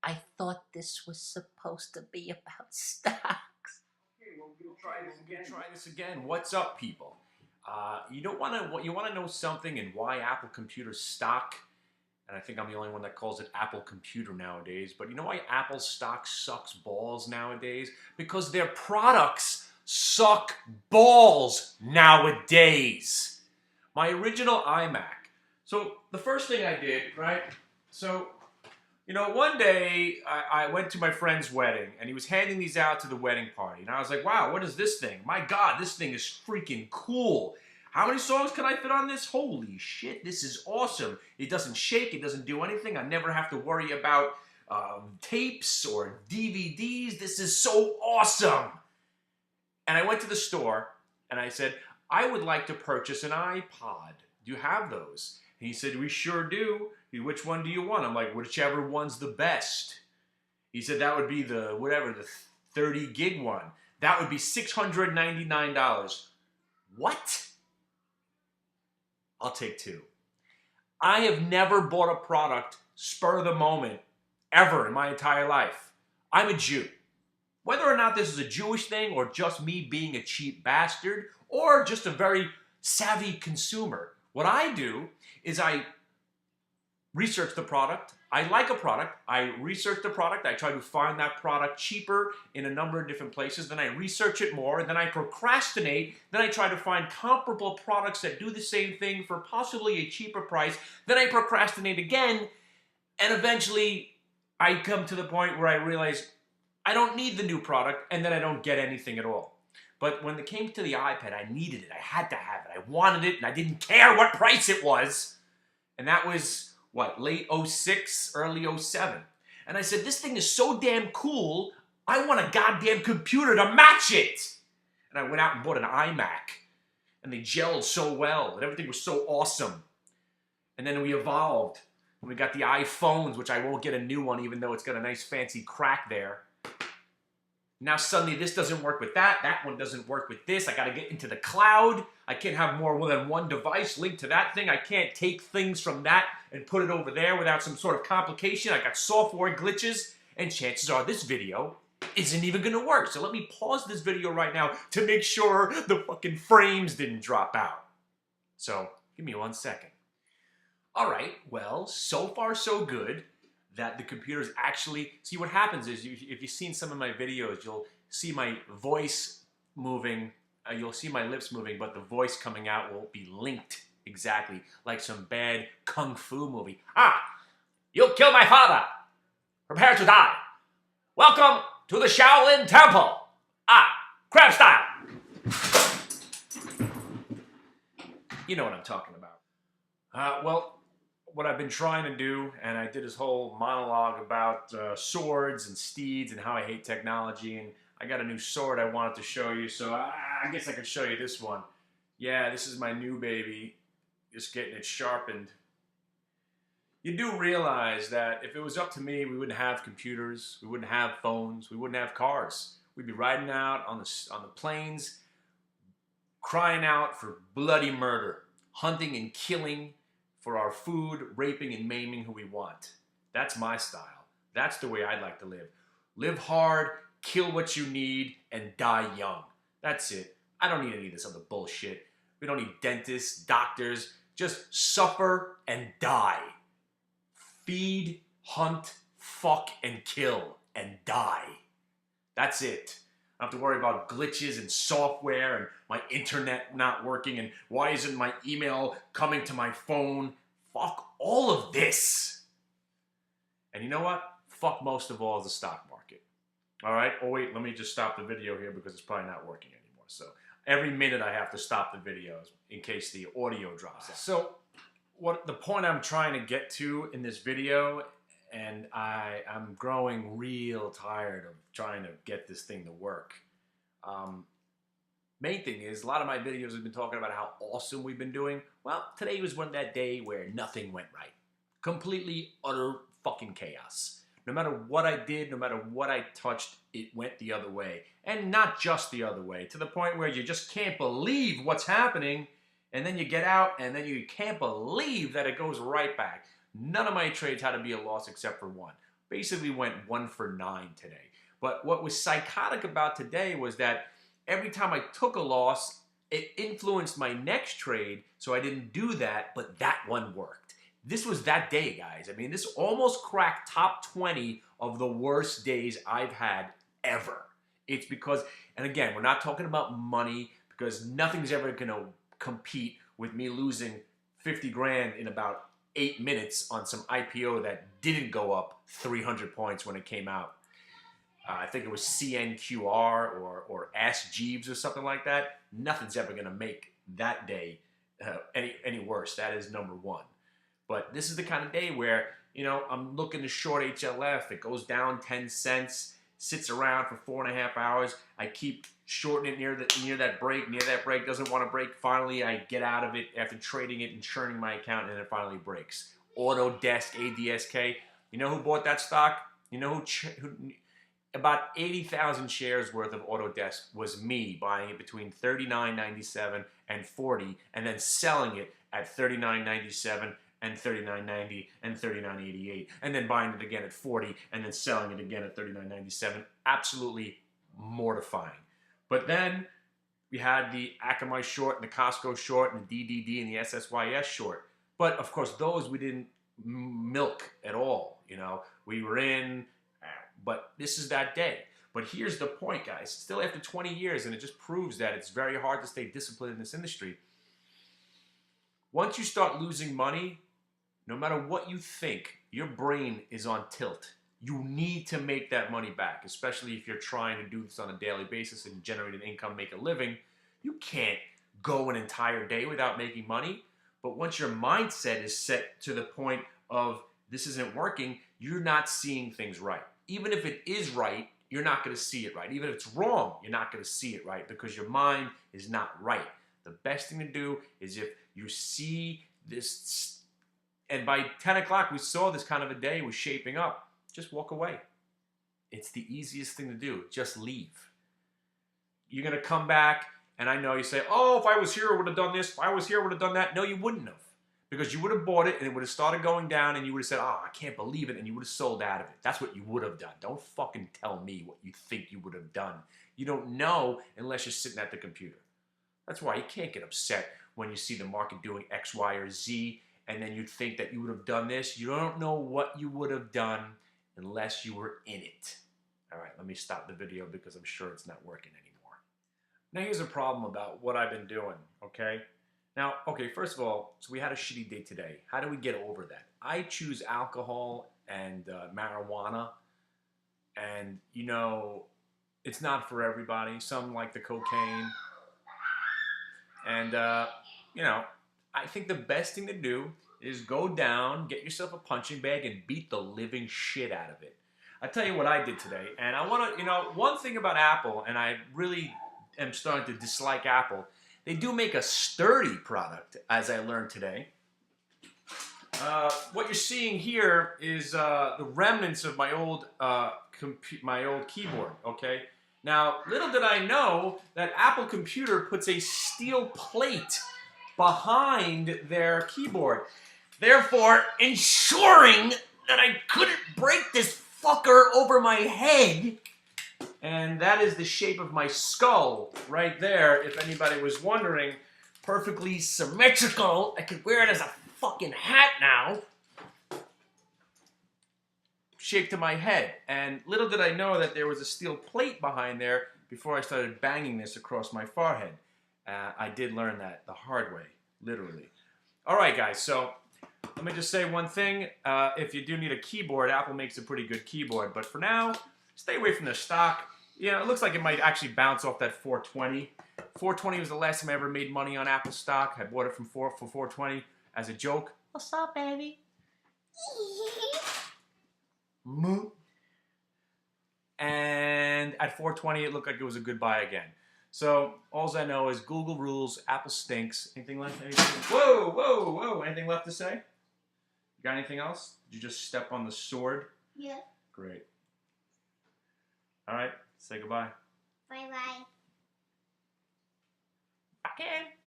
I thought this was supposed to be about stocks. Okay, well, we're gonna try this again. What's up, people? You want to know something and why Apple Computer stock? And I think I'm the only one that calls it Apple Computer nowadays. But you know why Apple stock sucks balls nowadays? Because their products suck balls nowadays. My original iMac. So the first thing I did, right? So one day I went to my friend's wedding and he was handing these out to the wedding party. And I was like, wow, what is this thing? My God, this thing is freaking cool. How many songs can I fit on this? Holy shit, this is awesome. It doesn't shake, it doesn't do anything. I never have to worry about tapes or DVDs. This is so awesome. And I went to the store and I said, I would like to purchase an iPod. Do you have those? And he said, we sure do. Which one do you want? I'm like, whichever one's the best. He said that would be the 30 gig one. That would be $699. What? I'll take two. I have never bought a product spur of the moment ever in my entire life. I'm a Jew. Whether or not this is a Jewish thing or just me being a cheap bastard or just a very savvy consumer, what I do is I research the product. I like a product. I research the product. I try to find that product cheaper in a number of different places. Then I research it more. Then I procrastinate. Then I try to find comparable products that do the same thing for possibly a cheaper price. Then I procrastinate again. And eventually I come to the point where I realize I don't need the new product, and then I don't get anything at all. But when it came to the iPad, I needed it. I had to have it. I wanted it, and I didn't care what price it was. And that was late 06, early 07. And I said, this thing is so damn cool, I want a goddamn computer to match it. And I went out and bought an iMac. And they gelled so well, and everything was so awesome. And then we evolved. And we got the iPhones, which I won't get a new one, even though it's got a nice fancy crack there. Now suddenly this doesn't work with that. That one doesn't work with this. I got to get into the cloud. I can't have more than one device linked to that thing. I can't take things from that and put it over there without some sort of complication. I got software glitches, and chances are this video isn't even going to work. So let me pause this video right now to make sure the fucking frames didn't drop out. So give me 1 second. All right, well, so far so good. That the computers actually, see what happens is, if you've seen some of my videos, you'll see my voice moving, you'll see my lips moving, but the voice coming out won't be linked exactly, like some bad kung fu movie. Ah, you'll kill my father. Prepare to die. Welcome to the Shaolin Temple. Ah, crab style. You know what I'm talking about. Well, what I've been trying to do, and I did this whole monologue about swords and steeds and how I hate technology, and I got a new sword I wanted to show you, so I guess I could show you this one. Yeah, this is my new baby, just getting it sharpened. You do realize that if it was up to me, we wouldn't have computers, we wouldn't have phones, we wouldn't have cars. We'd be riding out on the plains, crying out for bloody murder, hunting and killing for our food, raping and maiming who we want. That's my style. That's the way I'd like to live. Live hard, kill what you need, and die young. That's it. I don't need any of this other bullshit. We don't need dentists, doctors. Just suffer and die. Feed, hunt, fuck, and kill, and die. That's it. I don't have to worry about glitches and software and my internet not working and why isn't my email coming to my phone. Fuck all of this. And you know what? Fuck most of all is the stock market. All right? Oh wait, let me just stop the video here because it's probably not working anymore. So every minute I have to stop the videos in case the audio drops out. So what the point I'm trying to get to in this video, and I'm growing real tired of trying to get this thing to work. Main thing is, a lot of my videos have been talking about how awesome we've been doing. Well, today was that day where nothing went right. Completely, utter fucking chaos. No matter what I did, no matter what I touched, it went the other way. And not just the other way, to the point where you just can't believe what's happening, and then you get out, and then you can't believe that it goes right back. None of my trades had to be a loss except for one. basically went 1 for 9 today. But what was psychotic about today was that every time I took a loss, it influenced my next trade, so I didn't do that, but that one worked. This was that day, guys. I mean, this almost cracked top 20 of the worst days I've had ever. It's because, and again, we're not talking about money, because nothing's ever going to compete with me losing 50 grand in about 8 minutes on some IPO that didn't go up 300 points when it came out. I think it was CNQR or Ask Jeeves or something like that. Nothing's ever going to make that day any worse. That is number one. But this is the kind of day where, you know, I'm looking to short HLF. It goes down 10 cents, sits around for 4.5 hours. I keep shorting it near that break. Doesn't want to break. Finally, I get out of it after trading it and churning my account, and it finally breaks. Autodesk, ADSK. You know who bought that stock? You know who about 80,000 shares worth of Autodesk was me buying it between $39.97 and $40, and then selling it at $39.97 and $39.90 and $39.88, and then buying it again at $40 and then selling it again at $39.97. Absolutely mortifying. But then we had the Akamai short and the Costco short and the DDD and the SSYS short. But of course, those we didn't milk at all. You know, we were in, but this is that day. But here's the point, guys. Still after 20 years, and it just proves that it's very hard to stay disciplined in this industry. Once you start losing money, no matter what you think, your brain is on tilt. You need to make that money back, especially if you're trying to do this on a daily basis and generate an income, make a living. You can't go an entire day without making money. But once your mindset is set to the point of this isn't working, you're not seeing things right. Even if it is right, you're not going to see it right. Even if it's wrong, you're not going to see it right because your mind is not right. The best thing to do is if you see this, and by 10 o'clock we saw this kind of a day was shaping up, just walk away. It's the easiest thing to do. Just leave. You're going to come back, and I know you say, oh, if I was here, I would have done this. If I was here, I would have done that. No, you wouldn't have. Because you would have bought it, and it would have started going down, and you would have said, oh, I can't believe it, and you would have sold out of it. That's what you would have done. Don't fucking tell me what you think you would have done. You don't know unless you're sitting at the computer. That's why you can't get upset when you see the market doing X, Y, or Z, and then you think that you would have done this. You don't know what you would have done unless you were in it. All right, let me stop the video because I'm sure it's not working anymore. Now here's a problem about what I've been doing, okay? Now, okay, first of all, so we had a shitty day today. How do we get over that? I choose alcohol and marijuana, and, you know, it's not for everybody. Some like the cocaine. And, you know, I think the best thing to do is go down, get yourself a punching bag, and beat the living shit out of it. I'll tell you what I did today. And I want to, you know, one thing about Apple, and I really am starting to dislike Apple, they do make a sturdy product, as I learned today. What you're seeing here is the remnants of my old keyboard, okay? Now, little did I know that Apple Computer puts a steel plate behind their keyboard, therefore ensuring that I couldn't break this fucker over my head. And that is the shape of my skull right there, if anybody was wondering. Perfectly symmetrical. I could wear it as a fucking hat now. Shaped to my head. And little did I know that there was a steel plate behind there before I started banging this across my forehead. I did learn that the hard way, literally. All right, guys, so let me just say one thing. If you do need a keyboard, Apple makes a pretty good keyboard. But for now, stay away from the stock. You know, it looks like it might actually bounce off that 420. 420 was the last time I ever made money on Apple stock. I bought it for 420 as a joke. What's up, baby? And at 420, it looked like it was a good buy again. So all I know is Google rules, Apple stinks. Anything left? Whoa, whoa, whoa! Anything left to say? You got anything else? Did you just step on the sword? Yeah. Great. All right, say goodbye. Bye-bye. Again.